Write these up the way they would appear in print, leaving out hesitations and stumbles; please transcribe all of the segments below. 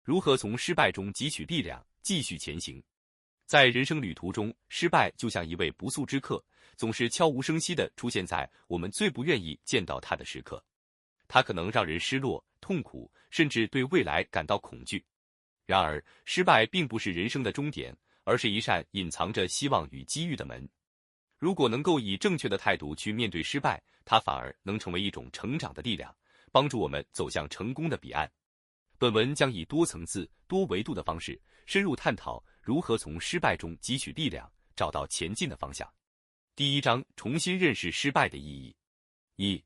如何从失败中汲取力量，继续前行？在人生旅途中，失败就像一位不速之客，总是悄无声息地出现在我们最不愿意见到他的时刻。它可能让人失落、痛苦，甚至对未来感到恐惧。然而，失败并不是人生的终点，而是一扇隐藏着希望与机遇的门。如果能够以正确的态度去面对失败，它反而能成为一种成长的力量，帮助我们走向成功的彼岸。本文将以多层次、多维度的方式，深入探讨如何从失败中汲取力量，找到前进的方向。第一章：重新认识失败的意义。一、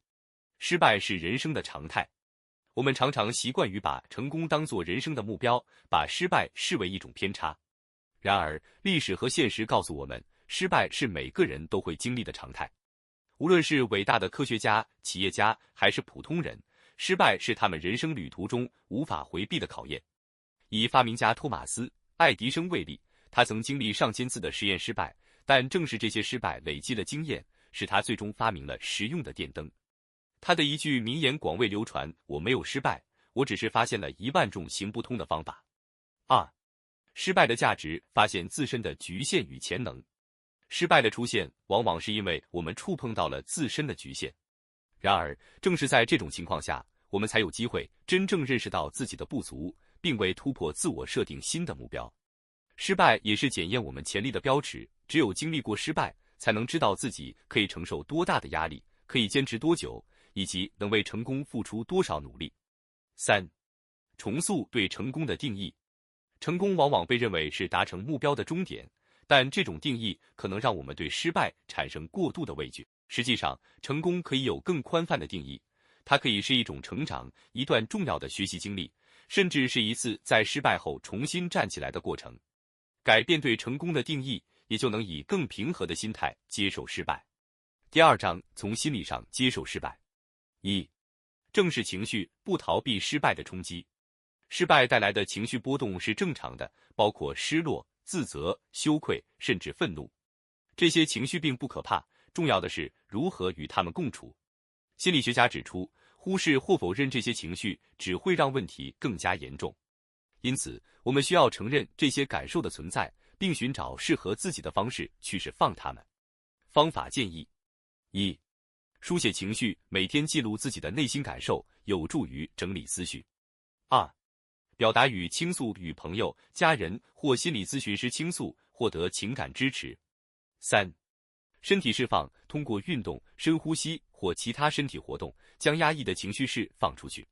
失败是人生的常态。我们常常习惯于把成功当作人生的目标，把失败视为一种偏差。然而，历史和现实告诉我们，失败是每个人都会经历的常态。无论是伟大的科学家、企业家，还是普通人，失败是他们人生旅途中无法回避的考验。以发明家托马斯·爱迪生为例，他曾经历上千次的实验失败，但正是这些失败累积了经验，使他最终发明了实用的电灯。他的一句名言广为流传：“我没有失败，我只是发现了10000种行不通的方法。”二、失败的价值，发现自身的局限与潜能。失败的出现，往往是因为我们触碰到了自身的局限。然而，正是在这种情况下，我们才有机会真正认识到自己的不足，并为突破自我设定新的目标。失败也是检验我们潜力的标尺，只有经历过失败，才能知道自己可以承受多大的压力，可以坚持多久，以及能为成功付出多少努力。三、重塑对成功的定义。成功往往被认为是达成目标的终点，但这种定义可能让我们对失败产生过度的畏惧。实际上，成功可以有更宽泛的定义，它可以是一种成长，一段重要的学习经历，甚至是一次在失败后重新站起来的过程。改变对成功的定义，也就能以更平和的心态接受失败。第二章：从心理上接受失败。一、正视情绪，不逃避失败的冲击。失败带来的情绪波动是正常的，包括失落、自责、羞愧，甚至愤怒。这些情绪并不可怕，重要的是如何与他们共处。心理学家指出，忽视或否认这些情绪只会让问题更加严重。因此，我们需要承认这些感受的存在，并寻找适合自己的方式去释放它们。方法建议：一、书写情绪，每天记录自己的内心感受，有助于整理思绪。二、表达与倾诉，与朋友、家人或心理咨询师倾诉，获得情感支持。三、身体释放，通过运动、深呼吸或其他身体活动，将压抑的情绪释放出去。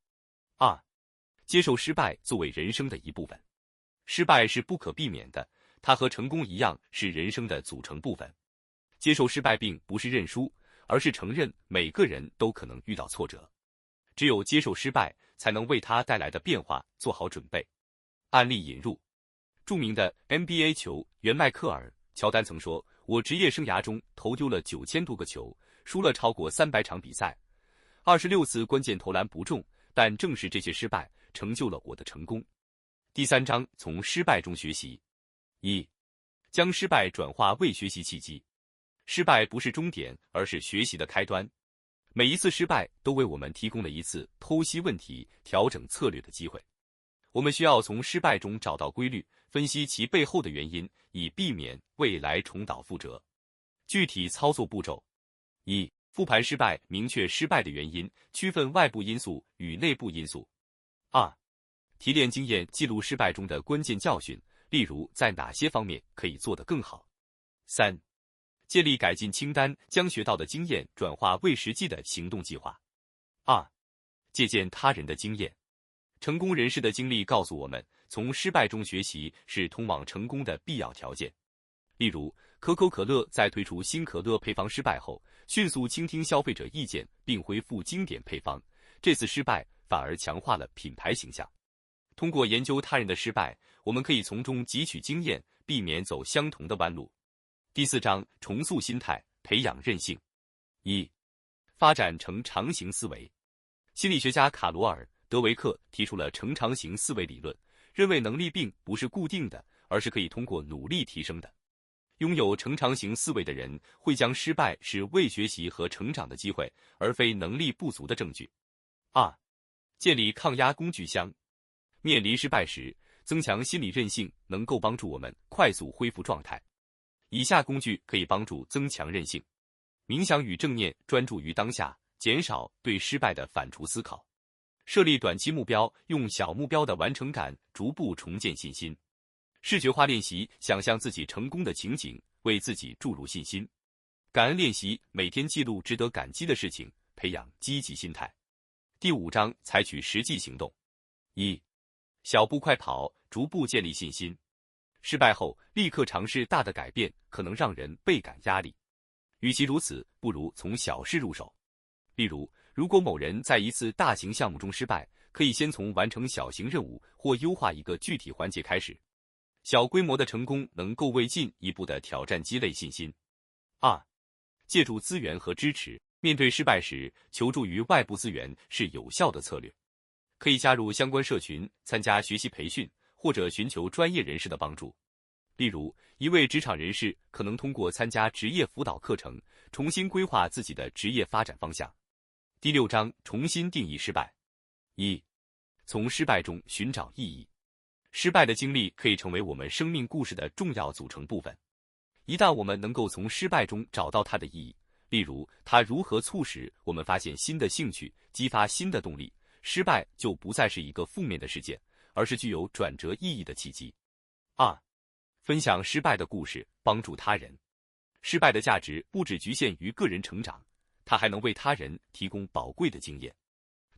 二、接受失败作为人生的一部分。失败是不可避免的，它和成功一样是人生的组成部分。接受失败并不是认输，而是承认每个人都可能遇到挫折。只有接受失败，才能为它带来的变化做好准备。案例引入：著名的 NBA 球员迈克尔·乔丹曾说：“我职业生涯中投丢了9000多个球，输了超过300场比赛，26次关键投篮不中，但正是这些失败成就了我的成功。”第三章：从失败中学习。一、将失败转化为学习契机。失败不是终点，而是学习的开端。每一次失败都为我们提供了一次剖析问题、调整策略的机会。我们需要从失败中找到规律，分析其背后的原因，以避免未来重蹈覆辙。具体操作步骤：一、复盘失败，明确失败的原因，区分外部因素与内部因素。二、提炼经验，记录失败中的关键教训，例如在哪些方面可以做得更好。三、建立改进清单，将学到的经验转化为实际的行动计划。二、借鉴他人的经验。成功人士的经历告诉我们，从失败中学习是通往成功的必要条件。例如，可口可乐在推出新可乐配方失败后，迅速倾听消费者意见并恢复经典配方，这次失败反而强化了品牌形象。通过研究他人的失败，我们可以从中汲取经验，避免走相同的弯路。第四章：重塑心态，培养韧性。一、发展成长型思维。心理学家卡罗尔·德维克提出了成长型思维理论，认为能力并不是固定的，而是可以通过努力提升的。拥有成长型思维的人会将失败视为学习和成长的机会，而非能力不足的证据。二、建立抗压工具箱。面临失败时，增强心理韧性能够帮助我们快速恢复状态。以下工具可以帮助增强韧性：冥想与正念，专注于当下，减少对失败的反刍思考；设立短期目标，用小目标的完成感逐步重建信心；视觉化练习，想象自己成功的情景，为自己注入信心；感恩练习，每天记录值得感激的事情，培养积极心态。第5章，采取实际行动。1. 小步快跑，逐步建立信心。失败后立刻尝试大的改变，可能让人倍感压力。与其如此，不如从小事入手。例如，如果某人在一次大型项目中失败，可以先从完成小型任务或优化一个具体环节开始。小规模的成功能够为进一步的挑战积累信心。2. 借助资源和支持。面对失败时，求助于外部资源是有效的策略。可以加入相关社群，参加学习培训，或者寻求专业人士的帮助。例如，一位职场人士可能通过参加职业辅导课程，重新规划自己的职业发展方向。第6章，重新定义失败。1. 从失败中寻找意义。失败的经历可以成为我们生命故事的重要组成部分。一旦我们能够从失败中找到它的意义，例如它如何促使我们发现新的兴趣，激发新的动力，失败就不再是一个负面的事件，而是具有转折意义的契机。2. 分享失败的故事，帮助他人。失败的价值不只局限于个人成长，它还能为他人提供宝贵的经验。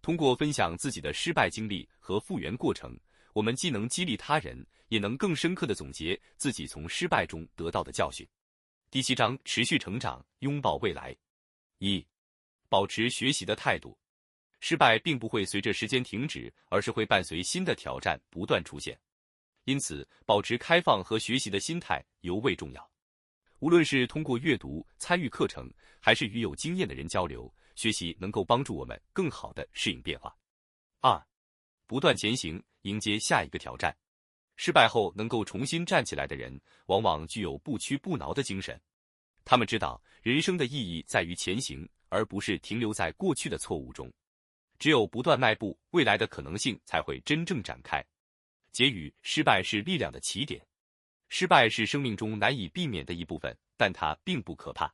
通过分享自己的失败经历和复原过程，我们既能激励他人，也能更深刻地总结自己从失败中得到的教训。第7章，持续成长，拥抱未来。1. 保持学习的态度。失败并不会随着时间停止，而是会伴随新的挑战不断出现。因此，保持开放和学习的心态尤为重要。无论是通过阅读、参与课程，还是与有经验的人交流，学习能够帮助我们更好地适应变化。2. 不断前行，迎接下一个挑战。失败后能够重新站起来的人，往往具有不屈不挠的精神。他们知道，人生的意义在于前行，而不是停留在过去的错误中。只有不断迈步，未来的可能性才会真正展开。结语：失败是力量的起点。失败是生命中难以避免的一部分，但它并不可怕。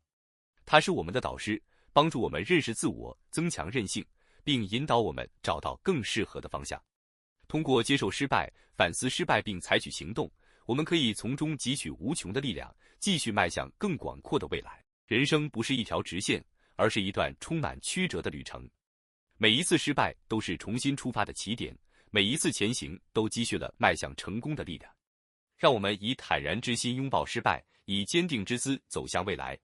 它是我们的导师，帮助我们认识自我，增强韧性，并引导我们找到更适合的方向。通过接受失败，反思失败并采取行动，我们可以从中汲取无穷的力量，继续迈向更广阔的未来。人生不是一条直线，而是一段充满曲折的旅程。每一次失败都是重新出发的起点，每一次前行都积蓄了迈向成功的力量。让我们以坦然之心拥抱失败，以坚定之姿走向未来。